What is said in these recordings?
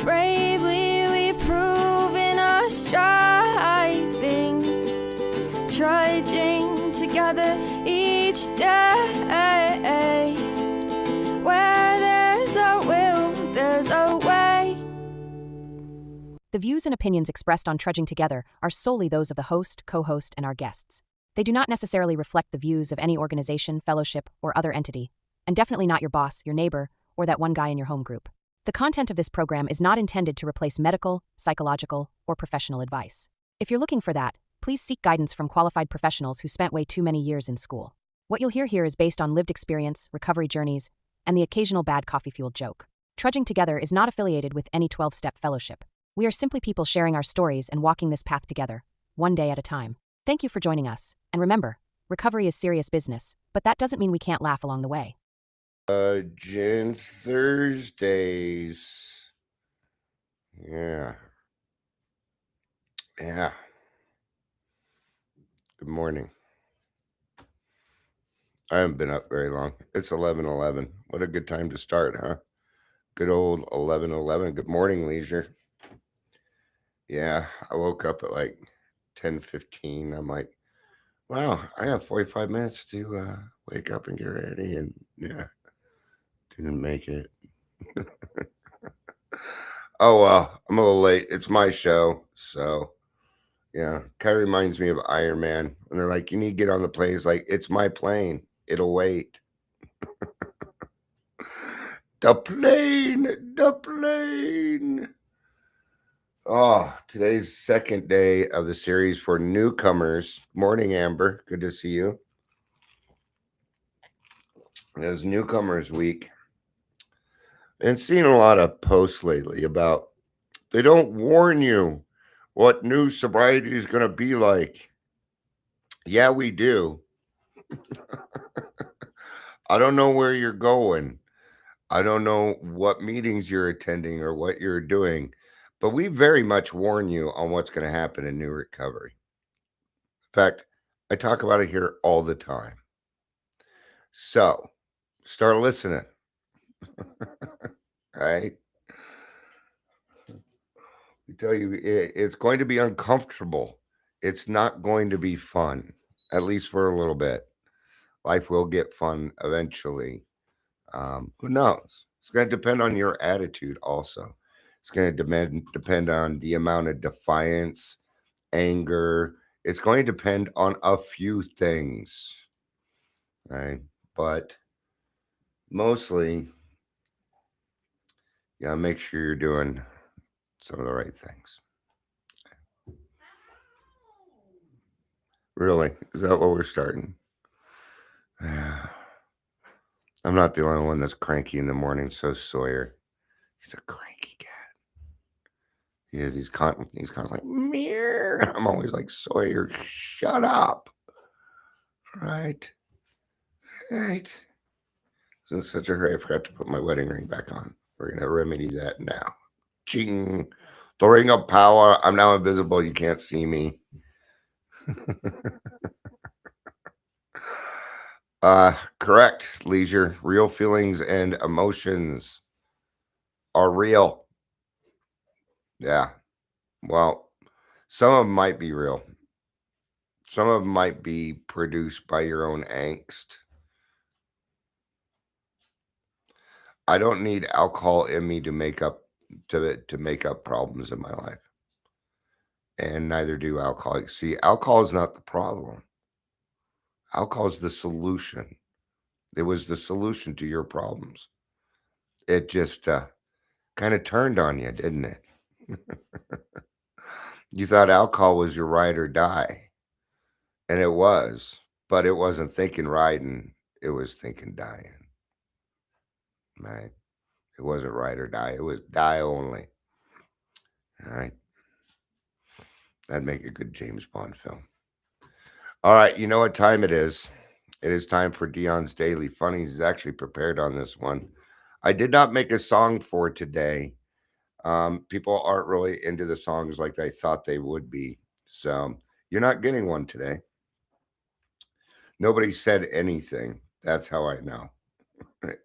Bravely we prove in our striving, trudging together each day. Where there's a will, there's a way. The views and opinions expressed on Trudging Together are solely those of the host, co-host, and our guests. They do not necessarily reflect the views of any organization, fellowship, or other entity, and definitely not your boss, your neighbor, or that one guy in your home group. The content of this program is not intended to replace medical, psychological, or professional advice. If you're looking for that, please seek guidance from qualified professionals who spent way too many years in school. What you'll hear here is based on lived experience, recovery journeys, and the occasional bad coffee-fueled joke. Trudging Together is not affiliated with any 12-step fellowship. We are simply people sharing our stories and walking this path together, one day at a time. Thank you for joining us, and remember, recovery is serious business, but that doesn't mean we can't laugh along the way. Gin Thursdays. Yeah. Good morning. I haven't been up very long. It's 11:11. What a good time to start, huh? Good old 11:11. Good morning, Leisure. Yeah, I woke up at like 10:15. I'm like, wow, I have 45 minutes to wake up and get ready. And yeah, didn't make it. Oh, well, I'm a little late. It's my show. So, yeah, kind of reminds me of Iron Man. And they're like, you need to get on the plane. It's like, it's my plane. It'll wait. The plane. Oh, today's second day of the series for newcomers. Morning, Amber. Good to see you. It is newcomers week. And seeing a lot of posts lately about they don't warn you what new sobriety is going to be like. Yeah, we do. I don't know where you're going. I don't know what meetings you're attending or what you're doing, but we very much warn you on what's going to happen in new recovery. In fact, I talk about it here all the time. So start listening. Right? We tell you it's going to be uncomfortable. It's not going to be fun, at least for a little bit. Life will get fun eventually. Who knows? It's going to depend on your attitude also. It's going to depend on the amount of defiance, anger. It's going to depend on a few things, right? But mostly, you gotta make sure you're doing some of the right things. Really? Is that what we're starting? I'm not the only one that's cranky in the morning. So Sawyer, he's a cranky cat. He is. He's constantly like, meow. I'm always like, Sawyer, shut up. Right. This is such a hurry. I forgot to put my wedding ring back on. We're going to remedy that now. Ching. The ring of power. I'm now invisible. You can't see me. Correct, Leisure. Real feelings and emotions are real. Yeah. Well, some of them might be real. Some of them might be produced by your own angst. I don't need alcohol in me to make up problems in my life. And neither do alcoholics. See, alcohol is not the problem. Alcohol is the solution. It was the solution to your problems. It just kind of turned on you, didn't it? You thought alcohol was your ride or die. And it was. But it wasn't thinking riding. It was thinking dying. Right? It wasn't ride or die. It was die only. All right? That'd make a good James Bond film. All right, you know what time it is. It is time for Dion's Daily Funnies. He's actually prepared on this one. I did not make a song for today. People aren't really into the songs like I thought they would be. So you're not getting one today. Nobody said anything. That's how I know.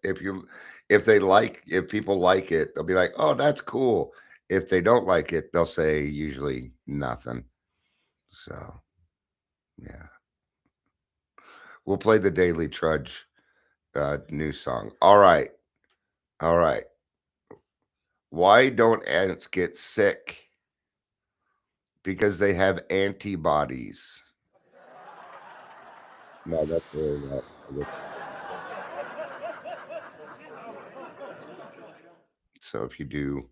If If people like it, they'll be like, "Oh, that's cool." If they don't like it, they'll say usually nothing. So, yeah. We'll play the Daily Trudge new song. All right. All right. Why don't ants get sick? Because they have antibodies. No, that's really not. So if you do,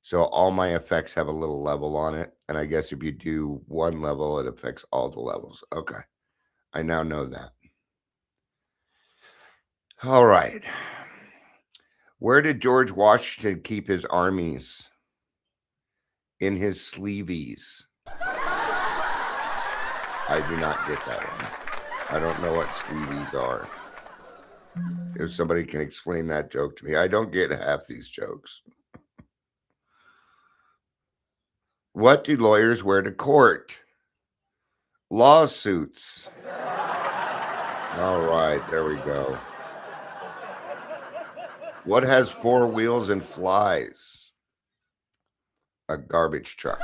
so all my effects have a little level on it, and I guess if you do one level, it affects all the levels. Okay, I now know that. All right. Where did George Washington keep his armies? In his sleeveys. I do not get that one. I don't know what sleeveys are. If somebody can explain that joke to me, I don't get half these jokes. What do lawyers wear to court? Lawsuits. All right, there we go. What has four wheels and flies? A garbage truck.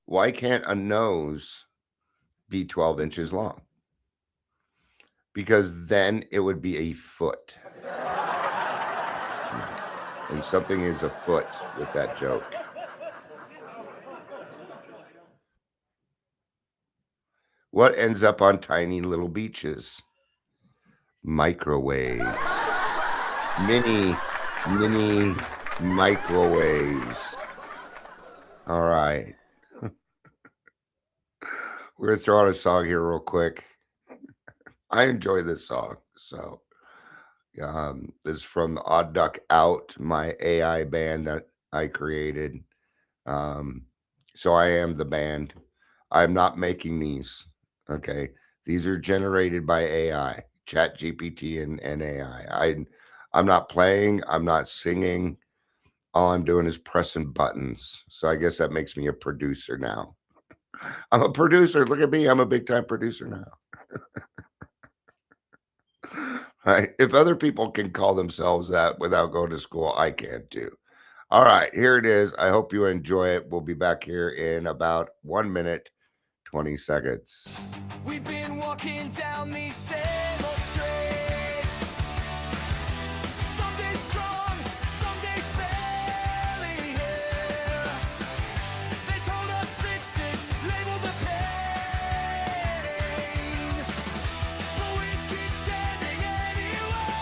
Why can't a nose be 12 inches long? Because then it would be a foot. And something is a foot with that joke. What ends up on tiny little beaches? Microwaves. Mini microwaves. All right. We're going to throw out a song here real quick. I enjoy this song. So, this is from the Odd Duck Out, my AI band that I created. So I am the band. I'm not making these. Okay. These are generated by AI, Chat GPT and AI. I'm not playing, I'm not singing. All I'm doing is pressing buttons. So I guess that makes me a producer now. I'm a producer. Look at me. I'm a big time producer now. Right. If other people can call themselves that without going to school, I can too. All right, here it is. I hope you enjoy it. We'll be back here in about 1 minute, 20 seconds. We've been walking down these same old streets. Some days strong, some days barely here. They told us fix it, label the pain. But we keep standing anyway.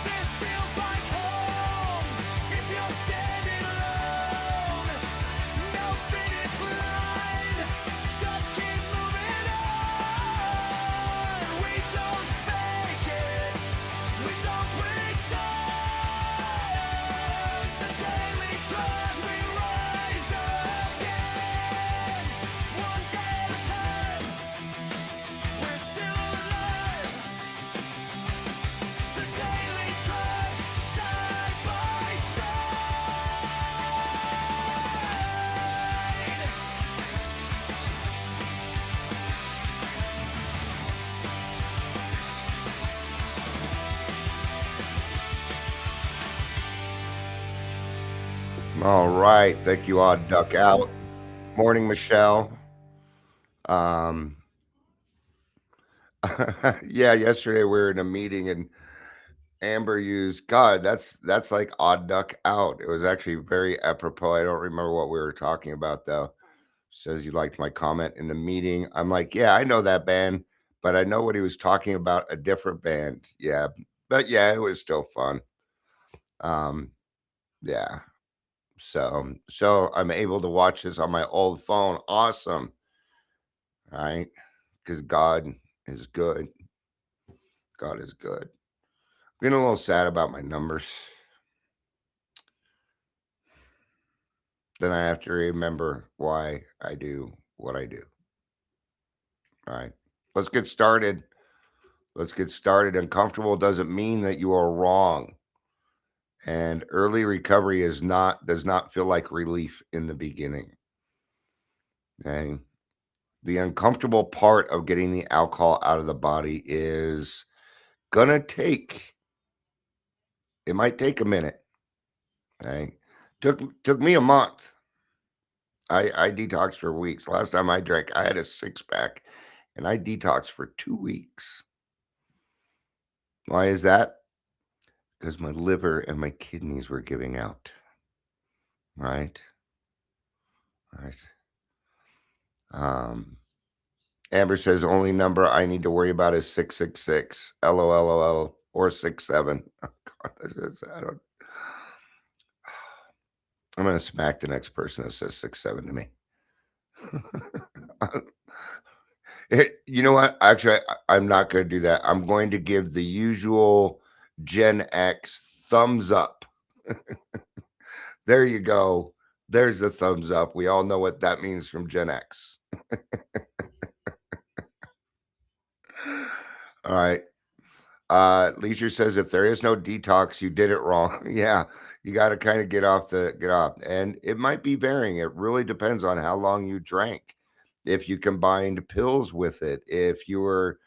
This feels like home if you're standing alone. No finish line, just keep moving on. We don't fake it, we don't pretend. The daily trudge, we rise again. One day at a time, we're still alive. The daily trudge, side by side. All right. Thank you, Odd Duck Out. Morning, Michelle. Yeah, yesterday we were in a meeting and Amber used God. That's like Odd Duck Out. It was actually very apropos. I don't remember what we were talking about though. Says you liked my comment in the meeting. I'm like, yeah, I know that band, but I know what he was talking about, a different band. Yeah. But yeah, it was still fun. Yeah. So I'm able to watch this on my old phone. Awesome. All right. Because God is good. God is good. Been a little sad about my numbers. Then I have to remember why I do what I do. All right. Let's get started. Let's get started. Uncomfortable doesn't mean that you are wrong. And early recovery does not feel like relief in the beginning. Okay. The uncomfortable part of getting the alcohol out of the body is gonna take, it might take a minute. Okay. Took me a month. I detoxed for weeks. Last time I drank, I had a 6-pack and I detoxed for 2 weeks. Why is that? Because my liver and my kidneys were giving out. Right? Right. Amber says only number I need to worry about is 666. LOL or 67. Oh, God, I don't. I'm gonna smack the next person that says 67 to me. You know what? Actually, I'm not going to do that. I'm going to give the usual Gen X thumbs up. There you go. There's the thumbs up. We all know what that means from Gen X. All right. Leisure says if there is no detox, you did it wrong. Yeah, you got to kind of get off. And it might be varying. It really depends on how long you drank. If you combined pills with it, if you were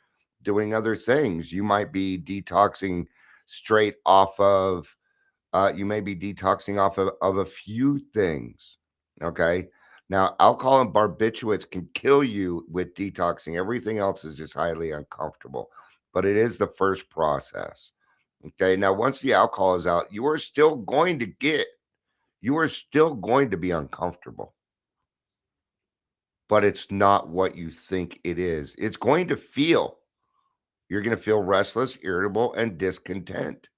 doing other things, you might be detoxing straight off of. You may be detoxing off of a few things. Okay. Now, alcohol and barbiturates can kill you with detoxing. Everything else is just highly uncomfortable, but it is the first process. Okay. Now, once the alcohol is out, you are still going to be uncomfortable, but it's not what you think it is. It's going to feel, you're going to feel restless, irritable, and discontent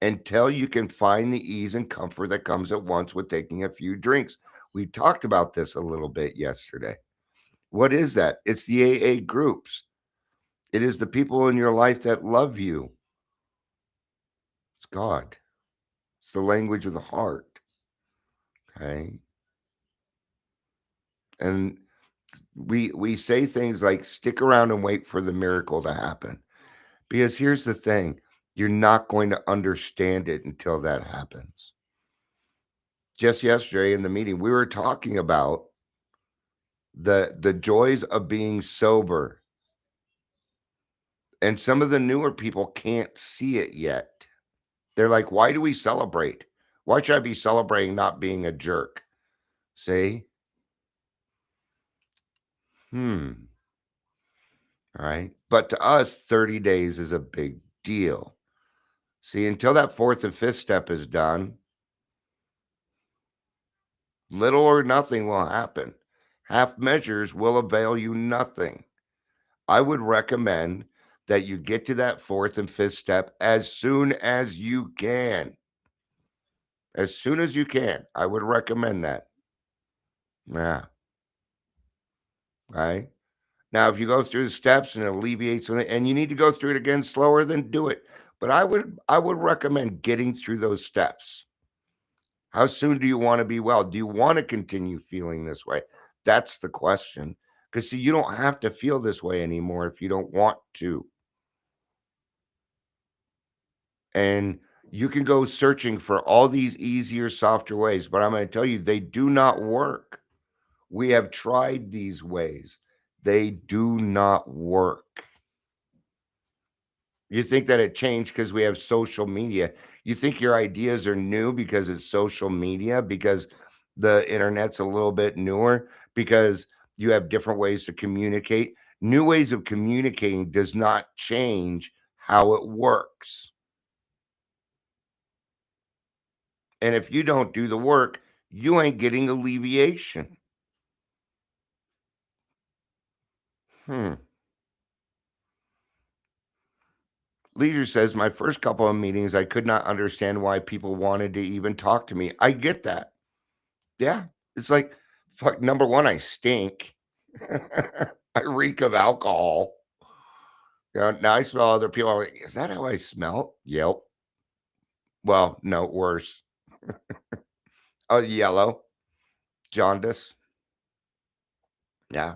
until you can find the ease and comfort that comes at once with taking a few drinks. We talked about this a little bit yesterday. What is that? It's the AA groups. It is the people in your life that love you. It's God. It's the language of the heart. Okay. And we say things like stick around and wait for the miracle to happen. Because here's the thing, you're not going to understand it until that happens. Just yesterday in the meeting, we were talking about the joys of being sober. And some of the newer people can't see it yet. They're like, why do we celebrate? Why should I be celebrating not being a jerk? See? All right. But to us, 30 days is a big deal. See, until that fourth and fifth step is done, little or nothing will happen. Half measures will avail you nothing. I would recommend that you get to that fourth and fifth step as soon as you can. As soon as you can. I would recommend that. Yeah. Right. Now, if you go through the steps and it alleviates something, and you need to go through it again slower, then do it. But I would recommend getting through those steps. How soon do you want to be well? Do you want to continue feeling this way? That's the question. Because see, you don't have to feel this way anymore if you don't want to. And you can go searching for all these easier, softer ways, but I'm going to tell you, they do not work. We have tried these ways. They do not work. You think that it changed because we have social media. You think your ideas are new because it's social media, because the internet's a little bit newer, because you have different ways to communicate. New ways of communicating does not change how it works. And if you don't do the work, you ain't getting alleviation. Leisure says, my first couple of meetings, I could not understand why people wanted to even talk to me. I get that. Yeah. It's like, fuck, number one, I stink. I reek of alcohol. Now I smell other people. I'm like, is that how I smell? Yep. Well, no, worse. Oh, yellow. Jaundice. Yeah.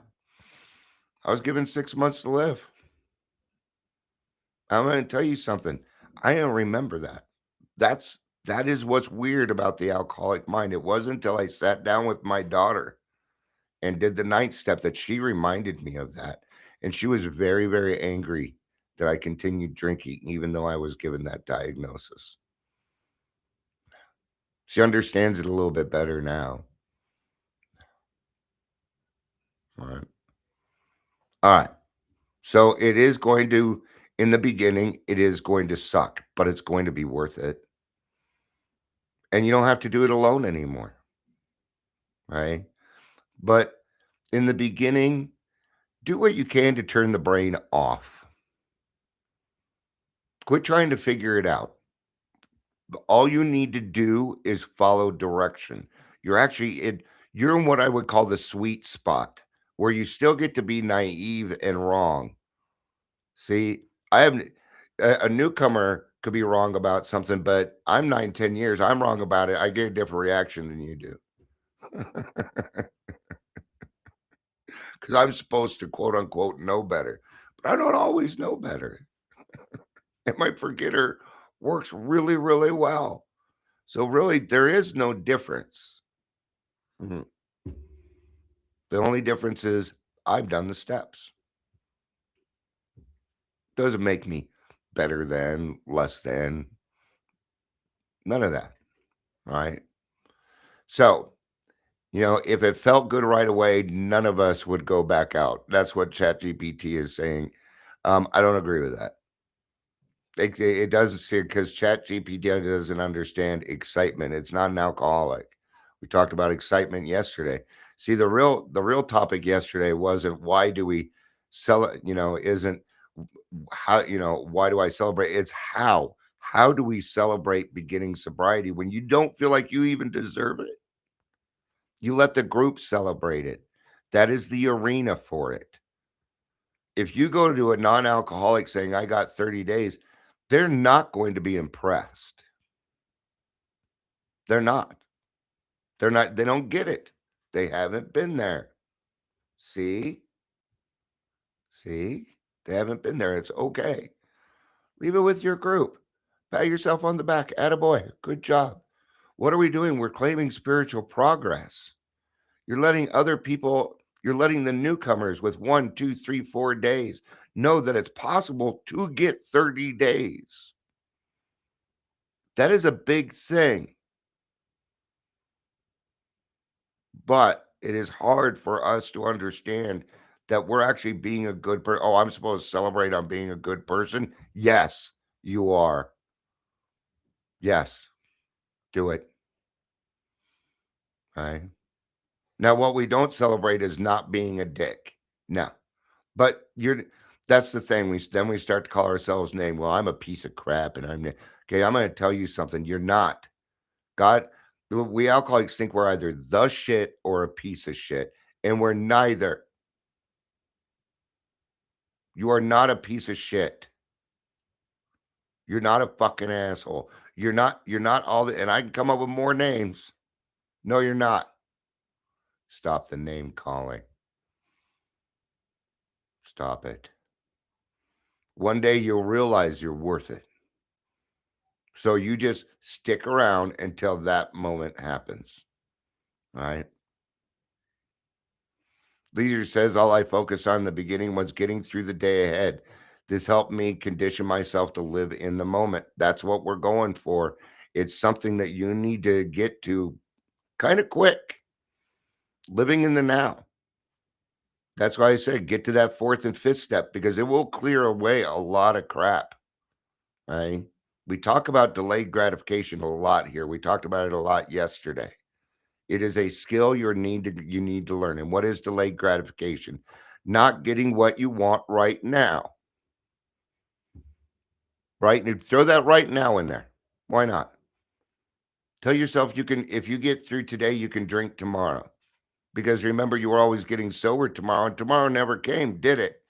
I was given 6 months to live. I'm going to tell you something. I don't remember that. That is what's weird about the alcoholic mind. It wasn't until I sat down with my daughter and did the 9th step, that she reminded me of that. And she was very, very angry that I continued drinking, even though I was given that diagnosis. She understands it a little bit better now. All right. All right. So it is going to, in the beginning, it is going to suck, but it's going to be worth it. And you don't have to do it alone anymore. Right. But in the beginning, do what you can to turn the brain off. Quit trying to figure it out. All you need to do is follow direction. You're in what I would call the sweet spot, where you still get to be naive and wrong. See, I have a newcomer could be wrong about something, but I'm 9, 10 years. I'm wrong about it. I get a different reaction than you do. Because I'm supposed to, quote unquote, know better, but I don't always know better. And my forgetter works really, really well. So really, there is no difference. Mhm. The only difference is I've done the steps. Doesn't make me better than, less than, none of that. All right. So, if it felt good right away, none of us would go back out. That's what ChatGPT is saying. I don't agree with that. It doesn't say, because ChatGPT doesn't understand excitement. It's not an alcoholic. We talked about excitement yesterday. See, the real topic yesterday wasn't why do we sell it, isn't how, why do I celebrate? It's how. How do we celebrate beginning sobriety when you don't feel like you even deserve it? You let the group celebrate it. That is the arena for it. If you go to a non-alcoholic saying, I got 30 days, they're not going to be impressed. They're not. They don't get it. They haven't been there. See? See? They haven't been there. It's okay. Leave it with your group. Pat yourself on the back. Attaboy. Good job. What are we doing? We're claiming spiritual progress. You're letting the newcomers with 1, 2, 3, 4 days know that it's possible to get 30 days. That is a big thing. But it is hard for us to understand that we're actually being a good person. Oh, I'm supposed to celebrate on being a good person? Yes, you are. Yes, do it. All right. Now, what we don't celebrate is not being a dick. No. But that's the thing. We start to call ourselves name. Well, I'm a piece of crap and okay, I'm going to tell you something. You're not. God, we alcoholics think we're either the shit or a piece of shit, and we're neither. You are not a piece of shit. You're not a fucking asshole. You're not all the, and I can come up with more names. No, you're not. Stop the name calling. Stop it. One day you'll realize you're worth it. So you just stick around until that moment happens. All right. Leader says all I focused on in the beginning was getting through the day ahead. This helped me condition myself to live in the moment. That's what we're going for. It's something that you need to get to kind of quick. Living in the now. That's why I said get to that 4th and 5th step, because it will clear away a lot of crap. Right? We talk about delayed gratification a lot here. We talked about it a lot yesterday. It is a skill you need to learn. And what is delayed gratification? Not getting what you want right now. Right? And throw that right now in there. Why not? Tell yourself if you get through today, you can drink tomorrow. Because remember, you were always getting sober tomorrow, and tomorrow never came, did it?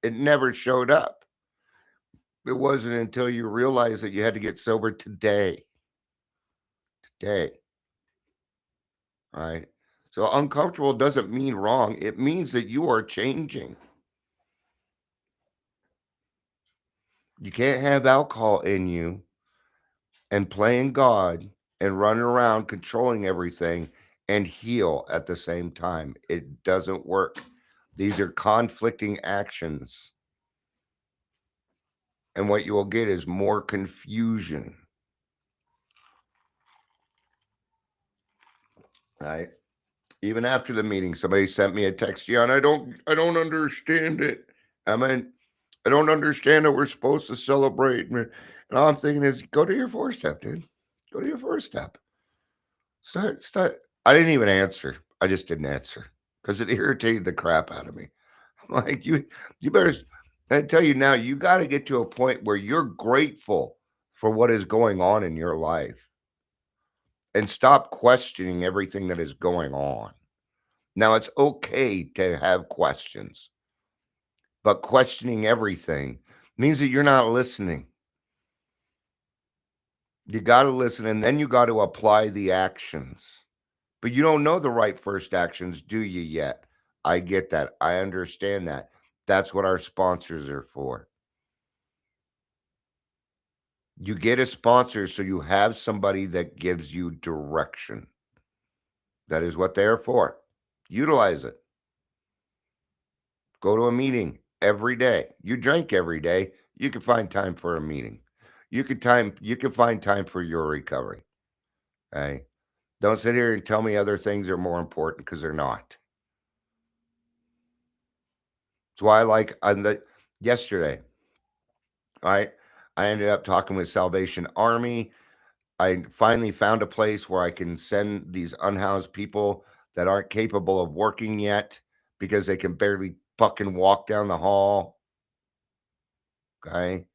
It never showed up. It wasn't until you realized that you had to get sober today. Today. All right. So uncomfortable doesn't mean wrong. It means that you are changing. You can't have alcohol in you and playing God and running around controlling everything and heal at the same time. It doesn't work. These are conflicting actions. And what you will get is more confusion. Right? Even after the meeting, somebody sent me a text. Yeah, and I don't understand it. I mean, I don't understand that we're supposed to celebrate. And all I'm thinking is, go to your 4-step, dude. Go to your 4-step. Start. I didn't even answer. I just didn't answer because it irritated the crap out of me. I'm like, you better. I tell you now, you got to get to a point where you're grateful for what is going on in your life and stop questioning everything that is going on. Now, it's okay to have questions, but questioning everything means that you're not listening. You got to listen, and then you got to apply the actions. But you don't know the right first actions, do you yet? I get that. I understand that. That's what our sponsors are for. You get a sponsor so you have somebody that gives you direction. That is what they are for. Utilize it. Go to a meeting every day. You drink every day. You can find time for a meeting. You can find time for your recovery. Okay? Don't sit here and tell me other things are more important because they're not. That's why I like yesterday. All right. I ended up talking with Salvation Army. I finally found a place where I can send these unhoused people that aren't capable of working yet because they can barely fucking walk down the hall. Okay.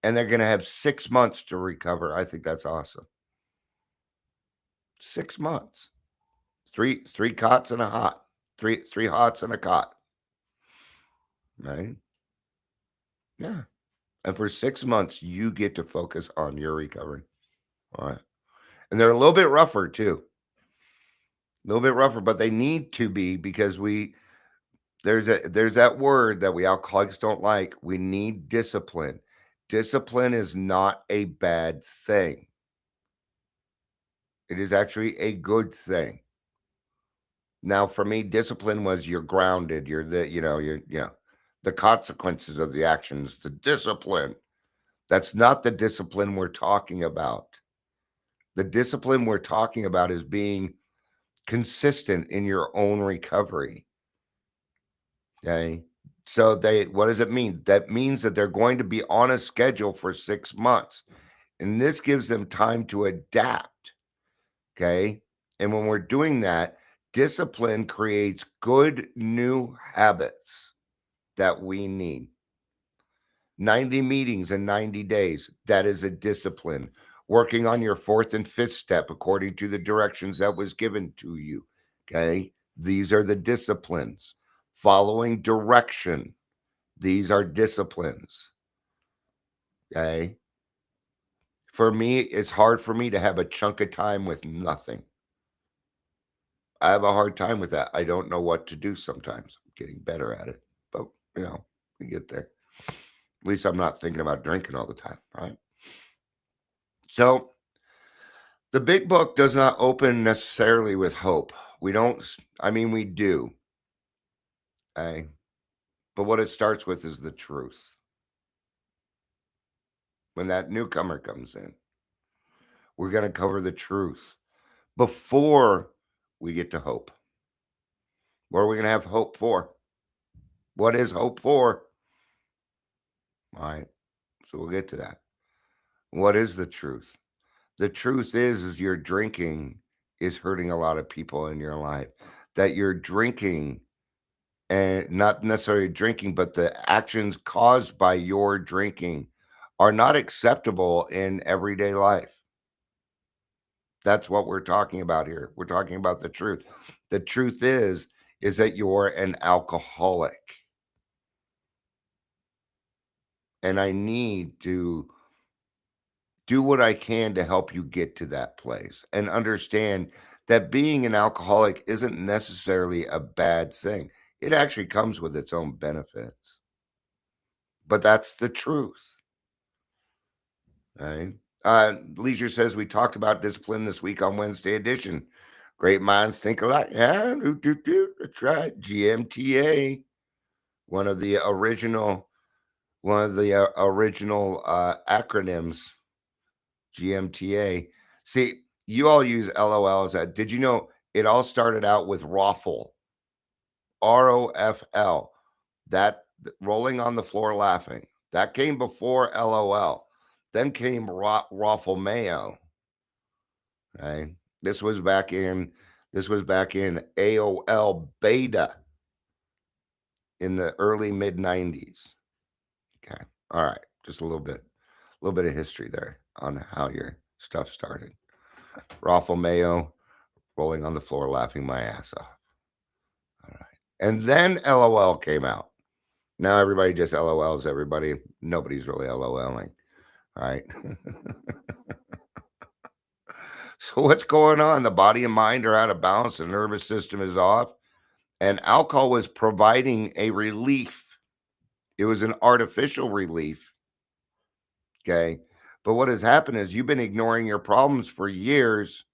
And they're going to have 6 months to recover. I think that's awesome. 6 months. Three cots and a hot. Three hots and a cot. Right? Yeah. And for 6 months, you get to focus on your recovery. All right. And they're a little bit rougher too. A little bit rougher, but they need to be because there's that word that we alcoholics don't like. We need discipline. Discipline is not a bad thing. It is actually a good thing. Now, for me, discipline was you're grounded. You're the consequences of the actions, the discipline. That's not the discipline we're talking about. The discipline we're talking about is being consistent in your own recovery. Okay. So what does it mean? That means that they're going to be on a schedule for 6 months. And this gives them time to adapt. Okay. And when we're doing that, discipline creates good new habits that we need. 90 meetings in 90 days. That is a discipline. Working on your 4th and 5th step according to the directions that was given to you. Okay. These are the disciplines. Following direction. These are disciplines. Okay. For me, it's hard for me to have a chunk of time with nothing. I have a hard time with that. I don't know what to do sometimes. I'm getting better at it. But, we get there. At least I'm not thinking about drinking all the time, right? So, the big book does not open necessarily with hope. We do. Okay? But what it starts with is the truth. When that newcomer comes in, we're going to cover the truth before we get to hope. What are we going to have hope for? What is hope for? All right. So we'll get to that. What is the truth? The truth is your drinking is hurting a lot of people in your life. That you're drinking, and not necessarily drinking, but the actions caused by your drinking are not acceptable in everyday life. That's what we're talking about here. We're talking about the truth. The truth is that you're an alcoholic. And I need to do what I can to help you get to that place and understand that being an alcoholic isn't necessarily a bad thing. It actually comes with its own benefits. But that's the truth. Right? Leisure says we talked about discipline this week on Wednesday edition. Great minds think alike. Yeah, that's right. GMTA, one of the original acronyms. GMTA. See, you all use LOLs. Did you know it all started out with ROFL? ROFL. That rolling on the floor laughing. That came before LOL. Then came Raffle Mayo. Okay. This was back in AOL beta in the early mid 90s. Okay. All right. Just a little bit of history there on how your stuff started. Raffle Mayo, rolling on the floor laughing my ass off. All right. And then LOL came out. Now everybody just LOLs everybody. Nobody's really LOLing. All right. So what's going on? The body and mind are out of balance. The nervous system is off. And alcohol was providing a relief. It was an artificial relief. Okay. But what has happened is you've been ignoring your problems for years.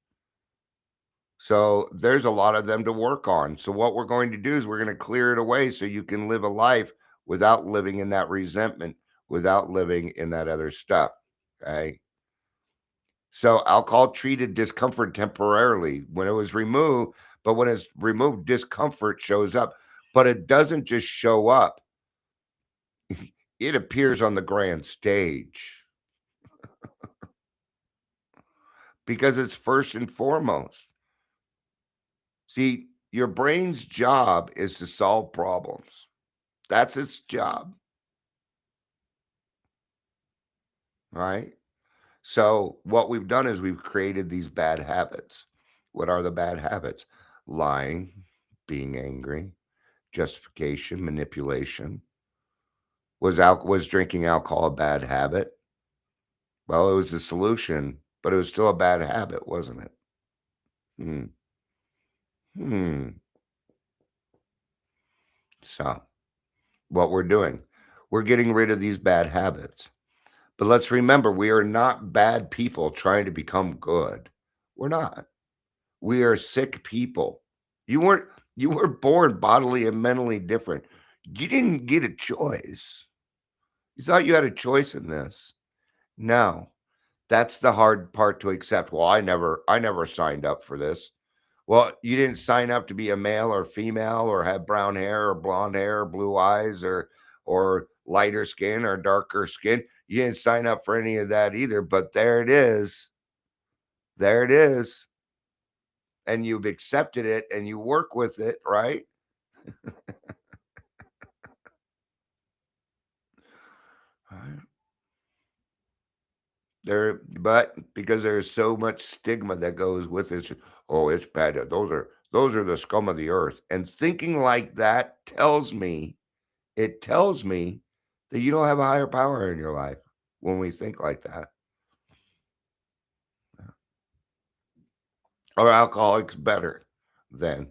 So there's a lot of them to work on. So what we're going to do is we're going to clear it away so you can live a life without living in that resentment, without living in that other stuff. Okay. So alcohol treated discomfort temporarily when it was removed, but when it's removed, discomfort shows up. But it doesn't just show up, it appears on the grand stage because it's first and foremost. See, your brain's job is to solve problems. That's its job. Right? So what we've done is we've created these bad habits. What are the bad habits? Lying, being angry, justification, manipulation. Was drinking alcohol a bad habit? Well, it was the solution, but it was still a bad habit, wasn't it? So what we're doing, we're getting rid of these bad habits. But let's remember, we are not bad people trying to become good. We're not. We are sick people. You were born bodily and mentally different. You didn't get a choice. You thought you had a choice in this. No. That's the hard part to accept. Well, I never signed up for this. Well, you didn't sign up to be a male or female or have brown hair or blonde hair or blue eyes or lighter skin or darker skin. You didn't sign up for any of that either, but there it is. There it is. And you've accepted it and you work with it, right? But because there's so much stigma that goes with it, oh, it's bad. Those are the scum of the earth. And thinking like that tells me that you don't have a higher power in your life when we think like that. Are alcoholics better than?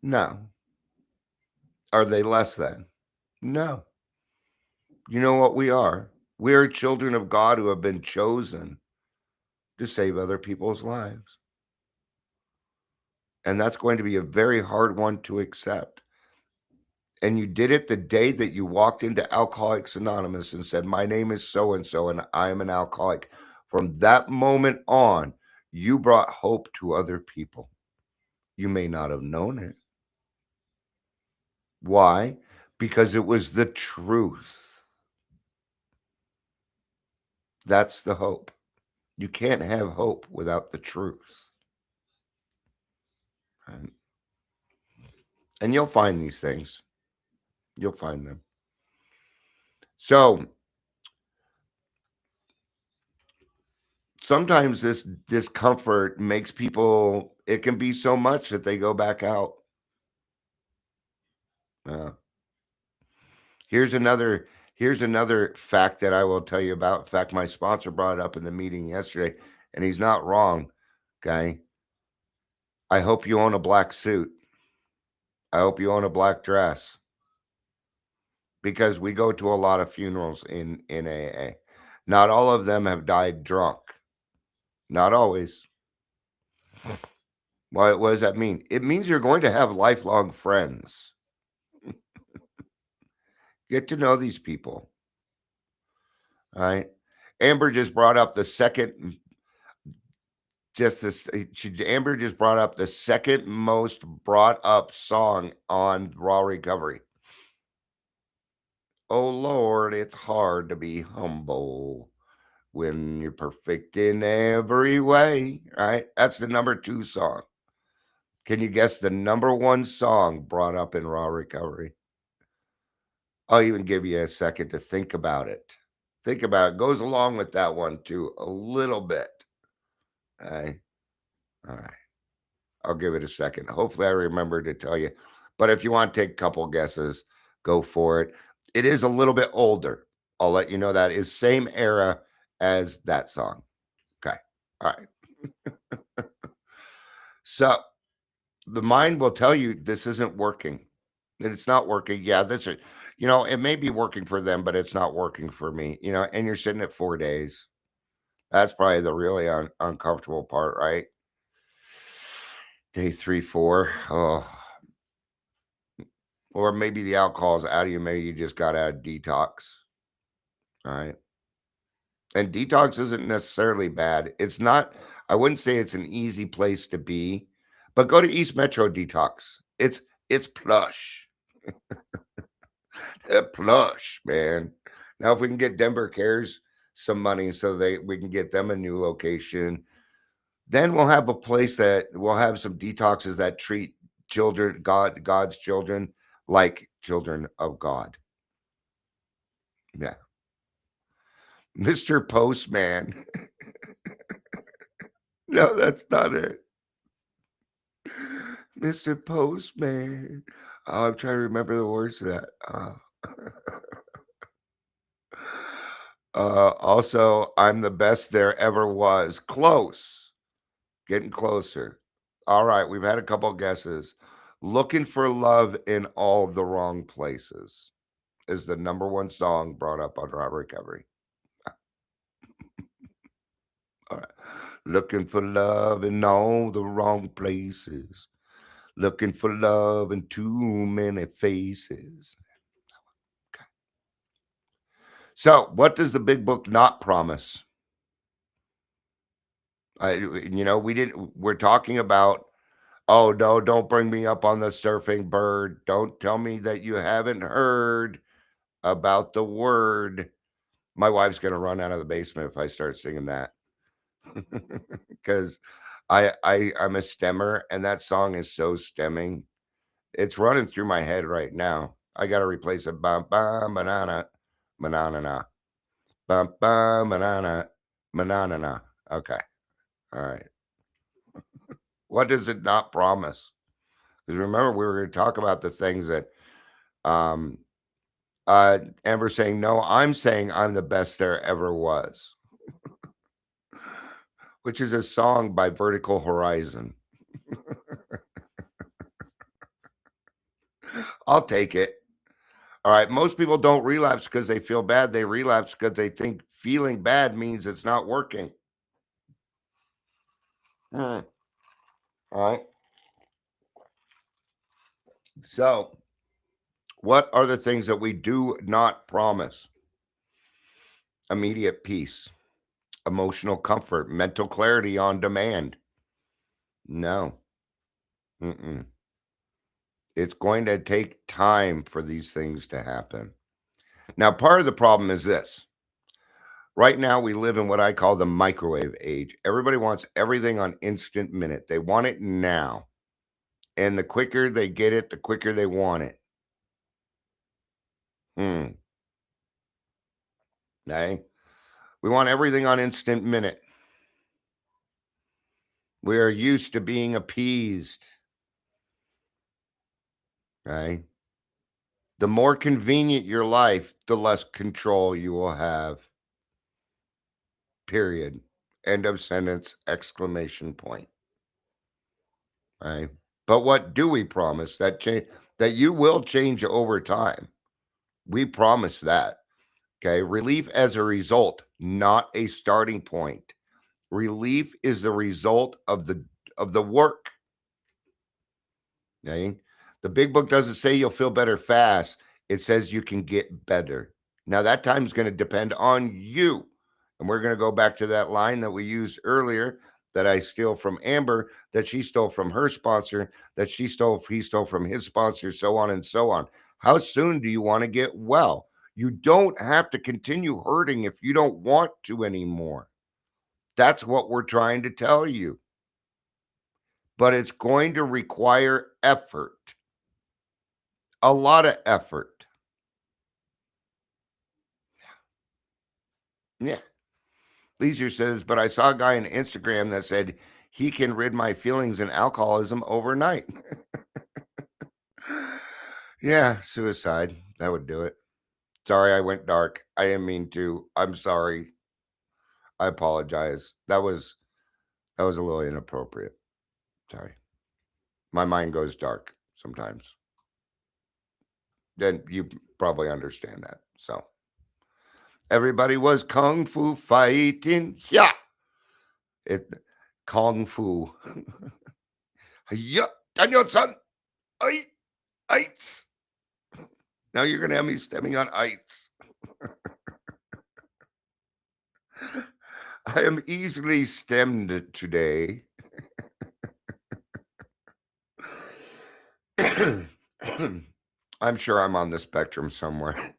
No. Are they less than? No. You know what we are? We are children of God who have been chosen to save other people's lives. And that's going to be a very hard one to accept. And you did it the day that you walked into Alcoholics Anonymous and said, my name is so-and-so and I am an alcoholic. From that moment on, you brought hope to other people. You may not have known it. Why? Because it was the truth. That's the hope. You can't have hope without the truth. And you'll find these things. You'll find them. So sometimes this discomfort makes people, it can be so much that they go back out. Here's another fact that I will tell you about. In fact, my sponsor brought it up in the meeting yesterday, and he's not wrong. Okay. I hope you own a black suit. I hope you own a black dress. Because we go to a lot of funerals in AA. Not all of them have died drunk. Not always. What does that mean? It means you're going to have lifelong friends. Get to know these people. All right. Amber just brought up the second, Amber just brought up the second most brought up song on Raw Recovery. Oh Lord, it's hard to be humble when you're perfect in every way. Right? That's the number 2 song. Can you guess the number 1 song brought up in Raw Recovery? I'll even give you a second to think about it. Think about it. Goes along with that one too, a little bit. Okay. All right. I'll give it a second. Hopefully I remember to tell you. But if you want to take a couple guesses, go for it. It is a little bit older. I'll let you know that is same era as that song. Okay. All right. So the mind will tell you this isn't working. That it's not working. Yeah, this is, it may be working for them, but it's not working for me. And you're sitting at 4 days. That's probably the really uncomfortable part, right? Day 3, 4. Oh, or maybe the alcohol's out of you. Maybe you just got out of detox. All right. And detox isn't necessarily bad. It's not, I wouldn't say it's an easy place to be, but go to East Metro Detox. It's plush. Plush, man. Now, if we can get Denver Cares some money so we can get them a new location, then we'll have a place that we'll have some detoxes that treat children, God's children, like children of God. Yeah. Mr. Postman. No, that's not it. Mr. Postman. Oh, I'm trying to remember the words to that. Also, I'm the best there ever was. Close. Getting closer. All right, we've had a couple guesses. Looking for love in all the wrong places is the number 1 song brought up on Raw Recovery. All right. Looking for love in all the wrong places. Looking for love in too many faces. Okay. So, what does the big book not promise? We're talking about, oh no, don't bring me up on the surfing bird. Don't tell me that you haven't heard about the word. My wife's going to run out of the basement if I start singing that. Because I'm a stemmer, and that song is so stemming. It's running through my head right now. I got to replace it. Bum, bum, banana, banana, bum, bum, banana, banana. Okay. All right. What does it not promise? Because remember, we were going to talk about the things that Amber's saying, no, I'm saying I'm the best there ever was, which is a song by Vertical Horizon. I'll take it. All right. Most people don't relapse because they feel bad. They relapse because they think feeling bad means it's not working. All right. So, what are the things that we do not promise? Immediate peace, emotional comfort, mental clarity on demand. No. Mm-mm. It's going to take time for these things to happen. Now, part of the problem is this. Right now, we live in what I call the microwave age. Everybody wants everything on instant minute. They want it now. And the quicker they get it, the quicker they want it. Okay? We want everything on instant minute. We are used to being appeased. Okay? The more convenient your life, the less control you will have. Period. End of sentence, exclamation point. Right? But what do we promise? That you will change over time. We promise that. Okay? Relief as a result, not a starting point. Relief is the result of the work. Okay? The big book doesn't say you'll feel better fast. It says you can get better. Now, that time is going to depend on you. And we're going to go back to that line that we used earlier that I steal from Amber, that she stole from her sponsor, that he stole from his sponsor, so on and so on. How soon do you want to get well? You don't have to continue hurting if you don't want to anymore. That's what we're trying to tell you. But it's going to require effort, a lot of effort. Yeah. Leisure says, but I saw a guy on Instagram that said he can rid my feelings and alcoholism overnight. Yeah, suicide. That would do it. Sorry, I went dark. I didn't mean to. I'm sorry. I apologize. That was a little inappropriate. Sorry. My mind goes dark sometimes. Then you probably understand that. So everybody was kung fu fighting. Yeah. It kung fu. Yeah. Daniel-san. Ice. Now you're going to have me stemming on ice. I am easily stemmed today. I'm sure I'm on the spectrum somewhere.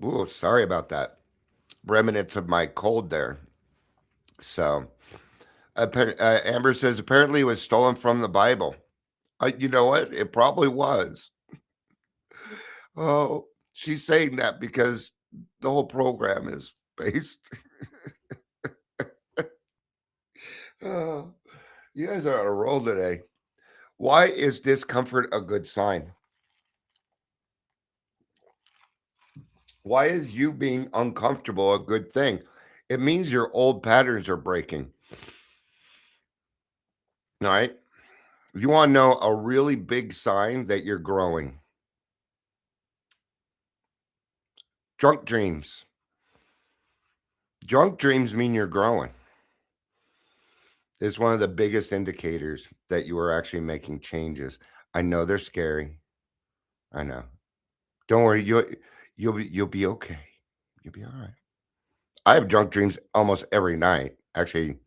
Ooh, sorry about that. Remnants of my cold there. So, Amber says apparently it was stolen from the Bible. You know what? It probably was. Oh, she's saying that because the whole program is based. Oh, you guys are on a roll today. Why is discomfort a good sign? Why is you being uncomfortable a good thing? It means your old patterns are breaking. All right. You want to know a really big sign that you're growing? Drunk dreams. Drunk dreams mean you're growing. It's one of the biggest indicators that you are actually making changes. I know they're scary. I know. Don't worry, you'll be okay. You'll be all right. I have drunk dreams almost every night. Actually,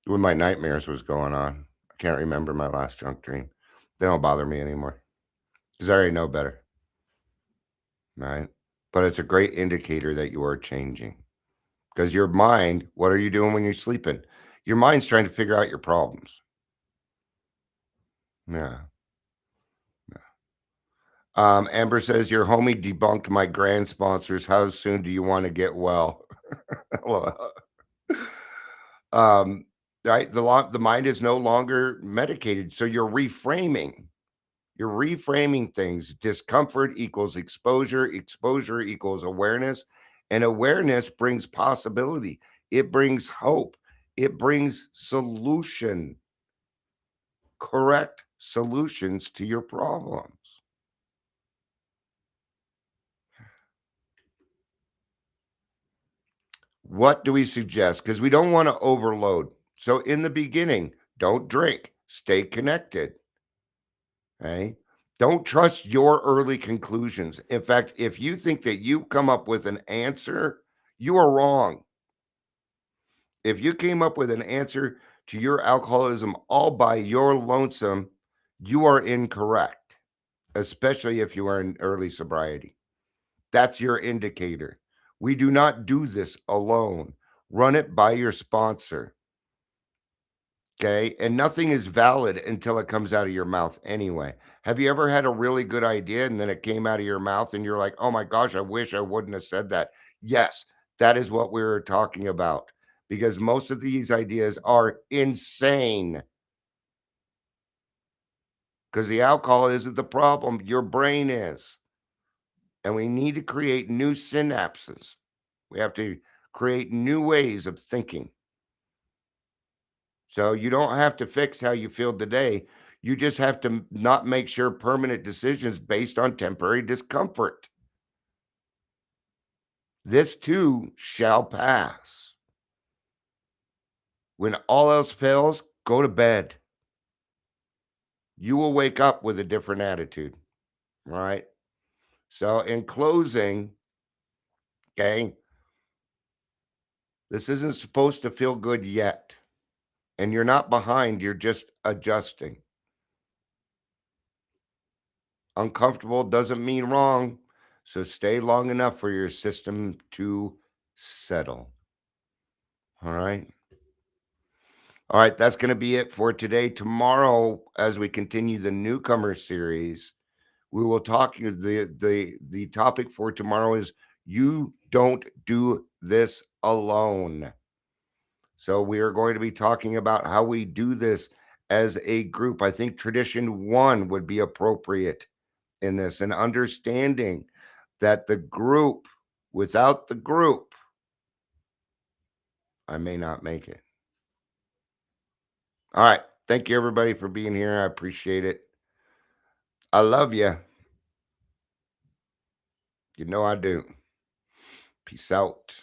when my nightmares was going on, I can't remember my last drunk dream. They don't bother me anymore because I already know better. Right? But it's a great indicator that you are changing because your mind, what are you doing when you're sleeping? Your mind's trying to figure out your problems. Yeah. Amber says your homie debunked my grand sponsors. How soon do you want to get well? LOL. um, right. The mind is no longer medicated, so you're reframing. You're reframing things. Discomfort equals exposure. Exposure equals awareness, and awareness brings possibility. It brings hope. It brings solution. Correct solutions to your problems. What do we suggest? Because we don't want to overload. So in the beginning, don't drink. Stay connected. Okay. Don't trust your early conclusions. In fact, if you think that you come up with an answer, you are wrong. If you came up with an answer to your alcoholism all by your lonesome, you are incorrect, especially if you are in early sobriety. That's your indicator. We do not do this alone. Run it by your sponsor. Okay. And nothing is valid until it comes out of your mouth anyway. Have you ever had a really good idea and then it came out of your mouth and you're like, oh my gosh, I wish I wouldn't have said that? Yes, that is what we were talking about because most of these ideas are insane. Because the alcohol isn't the problem, your brain is. And we need to create new synapses. We have to create new ways of thinking. So you don't have to fix how you feel today. You just have to not make sure permanent decisions based on temporary discomfort. This too shall pass. When all else fails, go to bed. You will wake up with a different attitude. Right. So, in closing, okay, this isn't supposed to feel good yet. And you're not behind, you're just adjusting. Uncomfortable doesn't mean wrong. So, stay long enough for your system to settle. All right. All right. That's going to be it for today. Tomorrow, as we continue the Newcomer series, we will talk. The topic for tomorrow is you don't do this alone. So we are going to be talking about how we do this as a group. I think tradition one would be appropriate in this, and understanding that the group, without the group, I may not make it. All right. Thank you, everybody, for being here. I appreciate it. I love you. You know I do. Peace out.